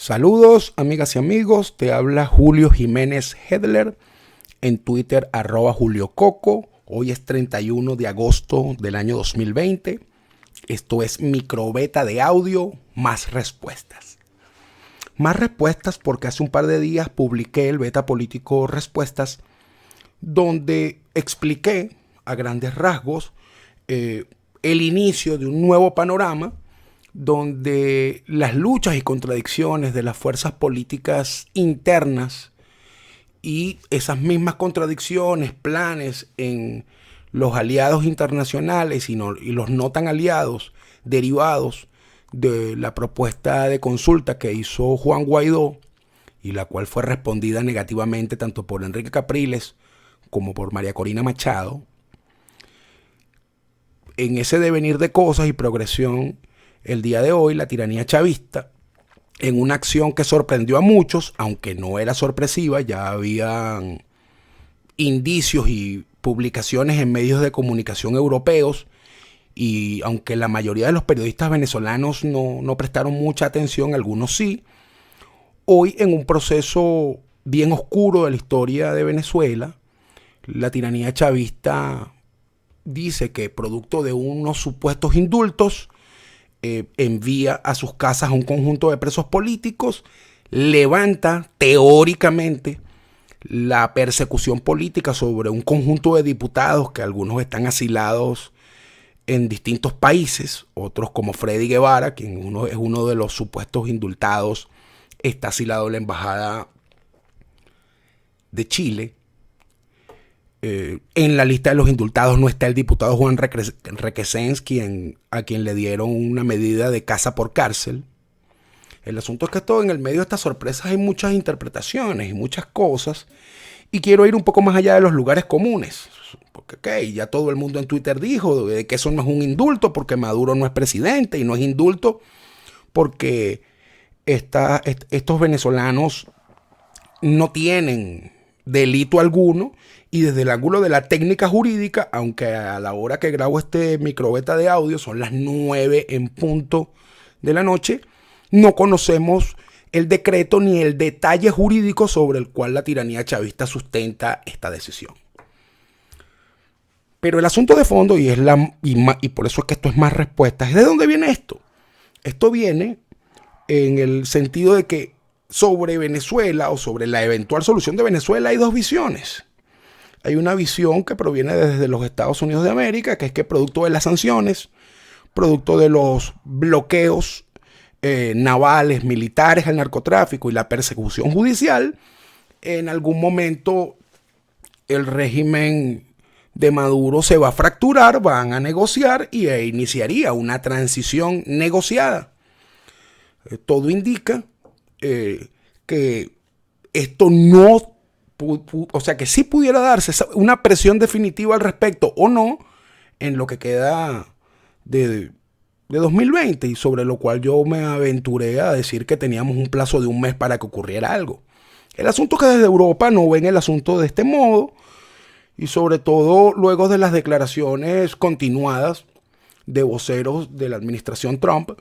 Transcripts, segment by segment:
Saludos amigas y amigos, te habla Julio Jiménez Hedler, en Twitter @JulioCoco. Hoy es 31 de agosto del año 2020. Esto es microbeta de audio más respuestas. Más respuestas porque hace un par de días publiqué el beta político Respuestas, donde expliqué a grandes rasgos el inicio de un nuevo panorama donde las luchas y contradicciones de las fuerzas políticas internas y esas mismas contradicciones, planes en los aliados internacionales y los no tan aliados derivados de la propuesta de consulta que hizo Juan Guaidó y la cual fue respondida negativamente tanto por Enrique Capriles como por María Corina Machado. En ese devenir de cosas y progresión, el día de hoy, la tiranía chavista, en una acción que sorprendió a muchos, aunque no era sorpresiva, ya habían indicios y publicaciones en medios de comunicación europeos, y aunque la mayoría de los periodistas venezolanos no prestaron mucha atención, algunos sí, hoy en un proceso bien oscuro de la historia de Venezuela, la tiranía chavista dice que producto de unos supuestos indultos, envía a sus casas a un conjunto de presos políticos, levanta teóricamente la persecución política sobre un conjunto de diputados que algunos están asilados en distintos países, otros como Freddy Guevara, quien es uno de los supuestos indultados, está asilado en la embajada de Chile. En la lista de los indultados no está el diputado Juan Requesens, a quien le dieron una medida de casa por cárcel. El asunto es que en el medio de estas sorpresas hay muchas interpretaciones y muchas cosas, y quiero ir un poco más allá de los lugares comunes, porque ya todo el mundo en Twitter dijo que eso no es un indulto porque Maduro no es presidente, y no es indulto porque estos venezolanos no tienen delito alguno. Y desde el ángulo de la técnica jurídica, aunque a la hora que grabo este microbeta de audio son las 9 en punto de la noche, no conocemos el decreto ni el detalle jurídico sobre el cual la tiranía chavista sustenta esta decisión. Pero el asunto de fondo, y por eso es que esto es más respuestas, es de dónde viene esto. Esto viene en el sentido de que sobre Venezuela o sobre la eventual solución de Venezuela hay dos visiones. Hay una visión que proviene desde los Estados Unidos de América, que es que producto de las sanciones, producto de los bloqueos navales, militares al narcotráfico y la persecución judicial, en algún momento el régimen de Maduro se va a fracturar, van a negociar y iniciaría una transición negociada. Todo indica que esto no, o sea, que sí pudiera darse una presión definitiva al respecto o no en lo que queda de 2020, y sobre lo cual yo me aventuré a decir que teníamos un plazo de un mes para que ocurriera algo. El asunto es que desde Europa no ven el asunto de este modo, y sobre todo luego de las declaraciones continuadas de voceros de la administración Trump,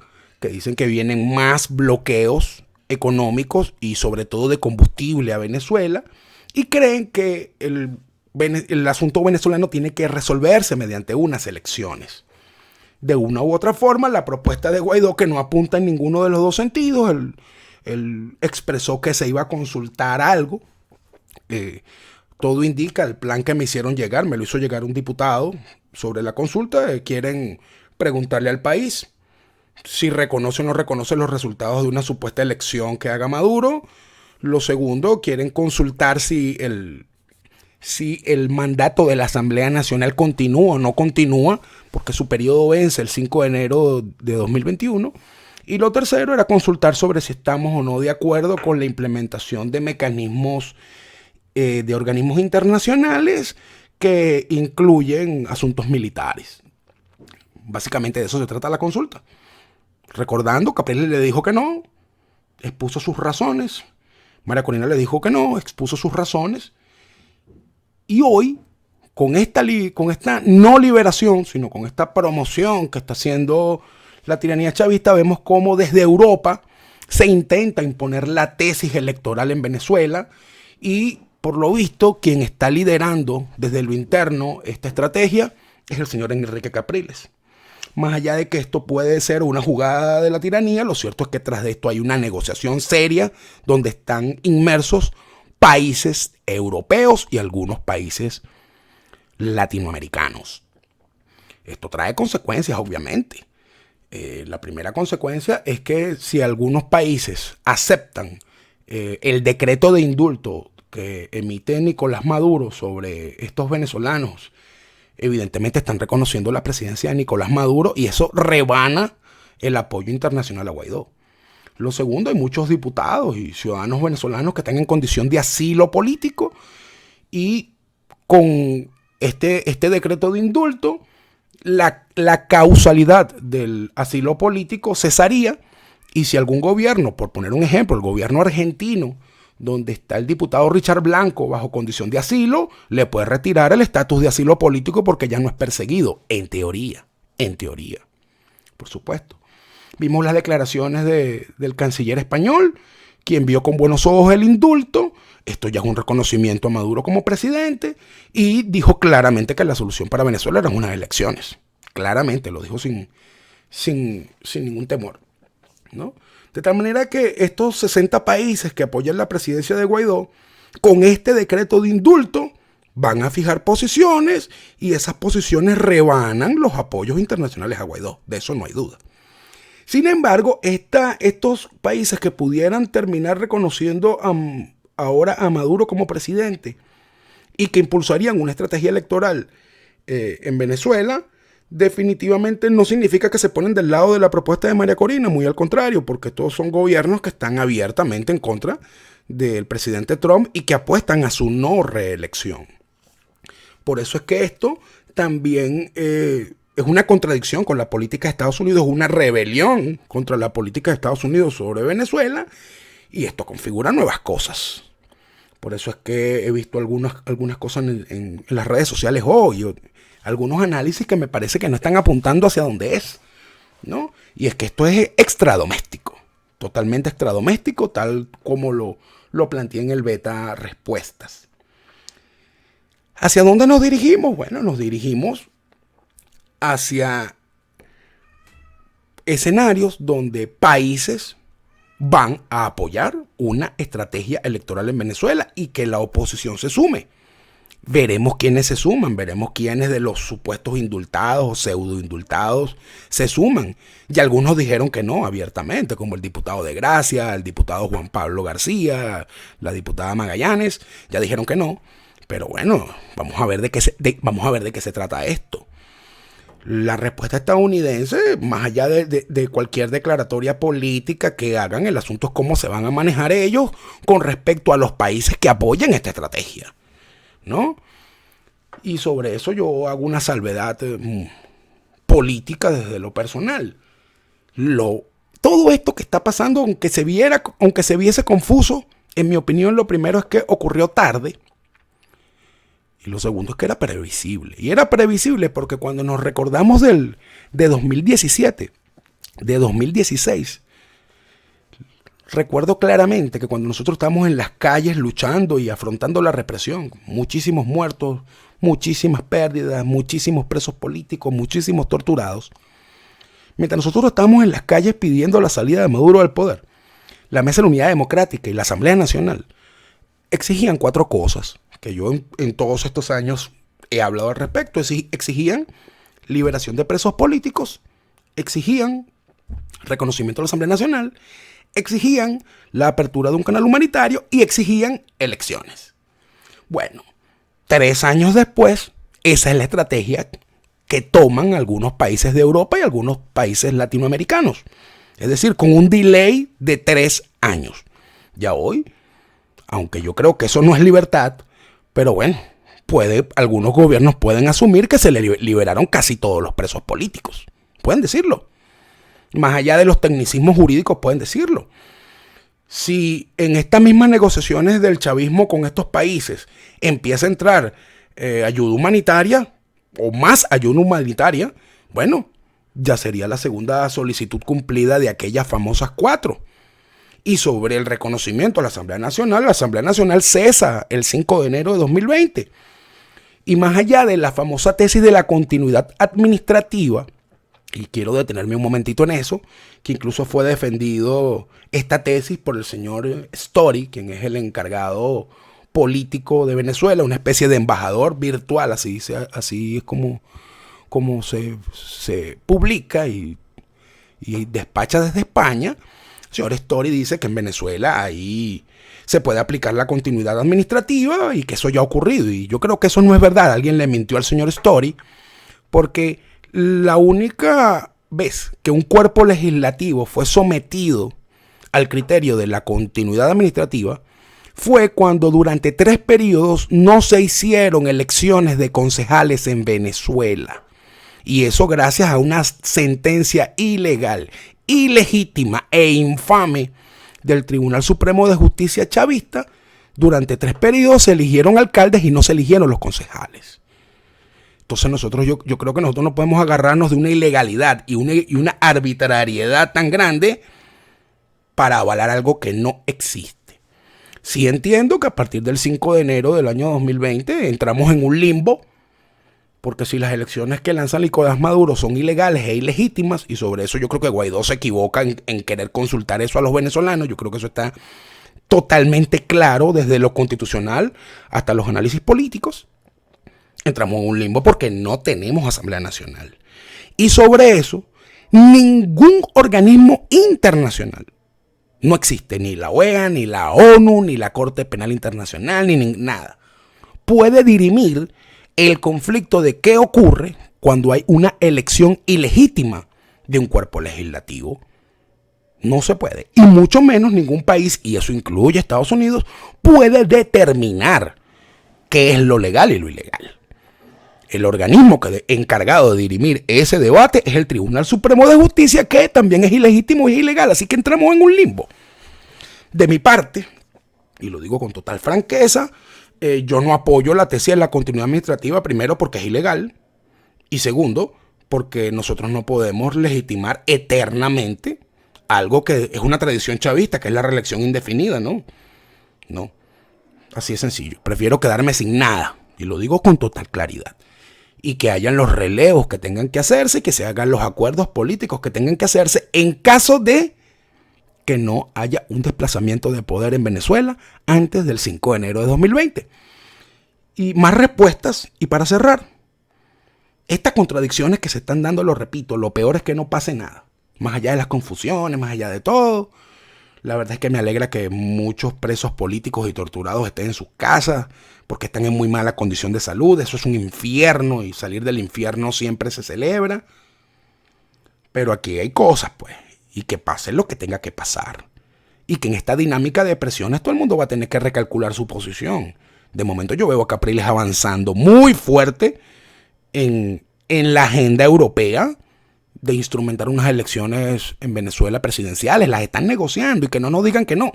que dicen que vienen más bloqueos económicos y sobre todo de combustible a Venezuela, y creen que el asunto venezolano tiene que resolverse mediante unas elecciones. De una u otra forma, la propuesta de Guaidó, que no apunta en ninguno de los dos sentidos, él expresó que se iba a consultar algo. Todo indica, el plan que me hicieron llegar, me lo hizo llegar un diputado sobre la consulta, quieren preguntarle al país si reconoce o no reconoce los resultados de una supuesta elección que haga Maduro. Lo segundo, quieren consultar si el mandato de la Asamblea Nacional continúa o no continúa, porque su periodo vence el 5 de enero de 2021. Y lo tercero era consultar sobre si estamos o no de acuerdo con la implementación de mecanismos de organismos internacionales que incluyen asuntos militares. Básicamente de eso se trata la consulta. Recordando, Capriles le dijo que no, expuso sus razones. María Corina le dijo que no, expuso sus razones. Y hoy, con esta no liberación, sino con esta promoción que está haciendo la tiranía chavista, vemos cómo desde Europa Se intenta imponer la tesis electoral en Venezuela y, por lo visto, quien está liderando desde lo interno esta estrategia es el señor Enrique Capriles. Más allá de que esto puede ser una jugada de la tiranía, lo cierto es que tras de esto hay una negociación seria donde están inmersos países europeos y algunos países latinoamericanos. Esto trae consecuencias, obviamente. La primera consecuencia es que si algunos países aceptan el decreto de indulto que emite Nicolás Maduro sobre estos venezolanos, evidentemente están reconociendo la presidencia de Nicolás Maduro y eso rebana el apoyo internacional a Guaidó. Lo segundo, hay muchos diputados y ciudadanos venezolanos que están en condición de asilo político y con este decreto de indulto, la causalidad del asilo político cesaría y si algún gobierno, por poner un ejemplo, el gobierno argentino, donde está el diputado Richard Blanco bajo condición de asilo, le puede retirar el estatus de asilo político porque ya no es perseguido, en teoría, por supuesto. Vimos las declaraciones del canciller español, quien vio con buenos ojos el indulto. Esto ya es un reconocimiento a Maduro como presidente y dijo claramente que la solución para Venezuela eran unas elecciones. Claramente, lo dijo sin ningún temor, ¿no? De tal manera que estos 60 países que apoyan la presidencia de Guaidó, con este decreto de indulto, van a fijar posiciones y esas posiciones rebanan los apoyos internacionales a Guaidó. De eso no hay duda. Sin embargo, estos países que pudieran terminar reconociendo ahora a Maduro como presidente y que impulsarían una estrategia electoral en Venezuela, definitivamente no significa que se ponen del lado de la propuesta de María Corina, muy al contrario, porque todos son gobiernos que están abiertamente en contra del presidente Trump y que apuestan a su no reelección. Por eso es que esto también es una contradicción con la política de Estados Unidos, una rebelión contra la política de Estados Unidos sobre Venezuela, y esto configura nuevas cosas. Por eso es que he visto algunas cosas en las redes sociales hoy, algunos análisis que me parece que no están apuntando hacia donde es, ¿no? Y es que esto es extradoméstico, totalmente extradoméstico, tal como lo planteé en el beta respuestas. ¿Hacia dónde nos dirigimos? Bueno, nos dirigimos hacia escenarios donde países van a apoyar una estrategia electoral en Venezuela y que la oposición se sume. Veremos quiénes se suman, veremos quiénes de los supuestos indultados o pseudo indultados se suman. Y algunos dijeron que no abiertamente, como el diputado de Gracia, el diputado Juan Pablo García, la diputada Magallanes, ya dijeron que no. Pero bueno, vamos a ver de qué se trata esto. La respuesta estadounidense, más allá de cualquier declaratoria política que hagan, el asunto es cómo se van a manejar ellos con respecto a los países que apoyan esta estrategia, ¿no? Y sobre eso yo hago una salvedad política desde lo personal. Todo esto que está pasando, aunque se viese confuso, en mi opinión lo primero es que ocurrió tarde. Y lo segundo es que era previsible. Y era previsible porque cuando nos recordamos de 2017, de 2016, recuerdo claramente que cuando nosotros estábamos en las calles luchando y afrontando la represión, muchísimos muertos, muchísimas pérdidas, muchísimos presos políticos, muchísimos torturados, mientras nosotros estábamos en las calles pidiendo la salida de Maduro del poder, la Mesa de la Unidad Democrática y la Asamblea Nacional exigían 4 cosas que yo en todos estos años he hablado al respecto. Exigían liberación de presos políticos, exigían reconocimiento de la Asamblea Nacional, exigían la apertura de un canal humanitario y exigían elecciones. Bueno, 3 años después, esa es la estrategia que toman algunos países de Europa y algunos países latinoamericanos. Es decir, con un delay de 3 años. Ya hoy, aunque yo creo que eso no es libertad, pero bueno, algunos gobiernos pueden asumir que se le liberaron casi todos los presos políticos. Pueden decirlo. Más allá de los tecnicismos jurídicos, pueden decirlo. Si en estas mismas negociaciones del chavismo con estos países empieza a entrar ayuda humanitaria o más ayuda humanitaria, bueno, ya sería la segunda solicitud cumplida de aquellas famosas 4. Y sobre el reconocimiento a la Asamblea Nacional cesa el 5 de enero de 2020. Y más allá de la famosa tesis de la continuidad administrativa, y quiero detenerme un momentito en eso, que incluso fue defendido esta tesis por el señor Story, quien es el encargado político de Venezuela, una especie de embajador virtual, así es como se publica y despacha desde España. El señor Story dice que en Venezuela ahí se puede aplicar la continuidad administrativa y que eso ya ha ocurrido. Y yo creo que eso no es verdad. Alguien le mintió al señor Story, porque la única vez que un cuerpo legislativo fue sometido al criterio de la continuidad administrativa fue cuando durante 3 periodos no se hicieron elecciones de concejales en Venezuela. Y eso gracias a una sentencia ilegal, ilegítima e infame del Tribunal Supremo de Justicia chavista. Durante 3 periodos se eligieron alcaldes y no se eligieron los concejales. Entonces yo creo que nosotros no podemos agarrarnos de una ilegalidad y una arbitrariedad tan grande para avalar algo que no existe. Sí entiendo que a partir del 5 de enero del año 2020 entramos en un limbo, porque si las elecciones que lanza Nicolás Maduro son ilegales e ilegítimas, y sobre eso yo creo que Guaidó se equivoca en querer consultar eso a los venezolanos, yo creo que eso está totalmente claro desde lo constitucional hasta los análisis políticos, entramos en un limbo porque no tenemos Asamblea Nacional. Y sobre eso, ningún organismo internacional, no existe ni la OEA, ni la ONU, ni la Corte Penal Internacional, ni nada, puede dirimir el conflicto de qué ocurre cuando hay una elección ilegítima de un cuerpo legislativo. No se puede. Y mucho menos ningún país, y eso incluye Estados Unidos, puede determinar qué es lo legal y lo ilegal. El organismo encargado de dirimir ese debate es el Tribunal Supremo de Justicia, que también es ilegítimo y ilegal. Así que entramos en un limbo. De mi parte, y lo digo con total franqueza, yo no apoyo la tesis de la continuidad administrativa, primero porque es ilegal, y segundo porque nosotros no podemos legitimar eternamente algo que es una tradición chavista, que es la reelección indefinida, ¿no? No, así de sencillo. Prefiero quedarme sin nada, y lo digo con total claridad, y que hayan los relevos que tengan que hacerse y que se hagan los acuerdos políticos que tengan que hacerse en caso de que no haya un desplazamiento de poder en Venezuela antes del 5 de enero de 2020. Y más respuestas, y para cerrar, estas contradicciones que se están dando, lo repito, lo peor es que no pase nada, más allá de las confusiones, más allá de todo. La verdad es que me alegra que muchos presos políticos y torturados estén en sus casas porque están en muy mala condición de salud. Eso es un infierno, y salir del infierno siempre se celebra. Pero aquí hay cosas, pues, y que pase lo que tenga que pasar. Y que en esta dinámica de presiones todo el mundo va a tener que recalcular su posición. De momento yo veo a Capriles avanzando muy fuerte en la agenda europea de instrumentar unas elecciones en Venezuela presidenciales. Las están negociando, y que no nos digan que no.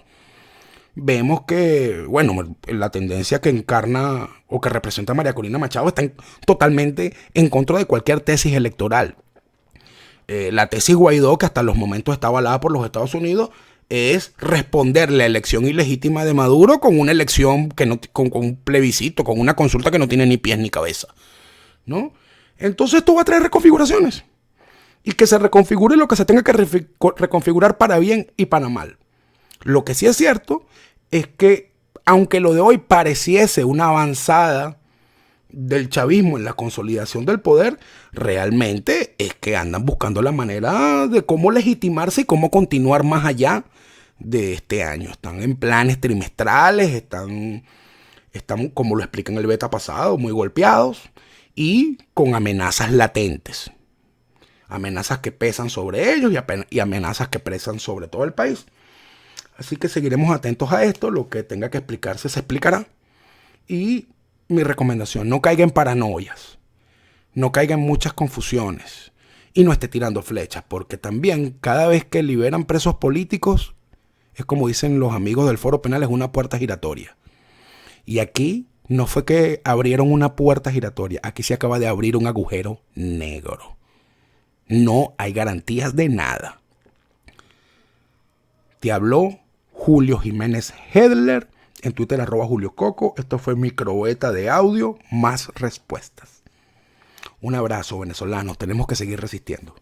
Vemos que, bueno, la tendencia que encarna o que representa María Corina Machado está totalmente en contra de cualquier tesis electoral. La tesis Guaidó, que hasta los momentos está avalada por los Estados Unidos, es responder la elección ilegítima de Maduro con una elección que no, con un plebiscito, con una consulta que no tiene ni pies ni cabeza, ¿no? Entonces esto va a traer reconfiguraciones, y que se reconfigure lo que se tenga que reconfigurar para bien y para mal. Lo que sí es cierto es que, aunque lo de hoy pareciese una avanzada del chavismo en la consolidación del poder, realmente es que andan buscando la manera de cómo legitimarse y cómo continuar más allá de este año. Están en planes trimestrales, están como lo explica en el beta pasado, muy golpeados y con amenazas latentes. Amenazas que pesan sobre ellos y amenazas que pesan sobre todo el país. Así que seguiremos atentos a esto. Lo que tenga que explicarse se explicará. Y mi recomendación, no caiga en paranoias, no caiga en muchas confusiones y no esté tirando flechas, porque también cada vez que liberan presos políticos, es como dicen los amigos del Foro Penal, es una puerta giratoria. Y aquí no fue que abrieron una puerta giratoria, aquí se acaba de abrir un agujero negro. No hay garantías de nada. Te habló Julio Jiménez Hedler, en Twitter @Julio Coco. Esto fue Microbeta de audio, más respuestas. Un abrazo, venezolanos, tenemos que seguir resistiendo.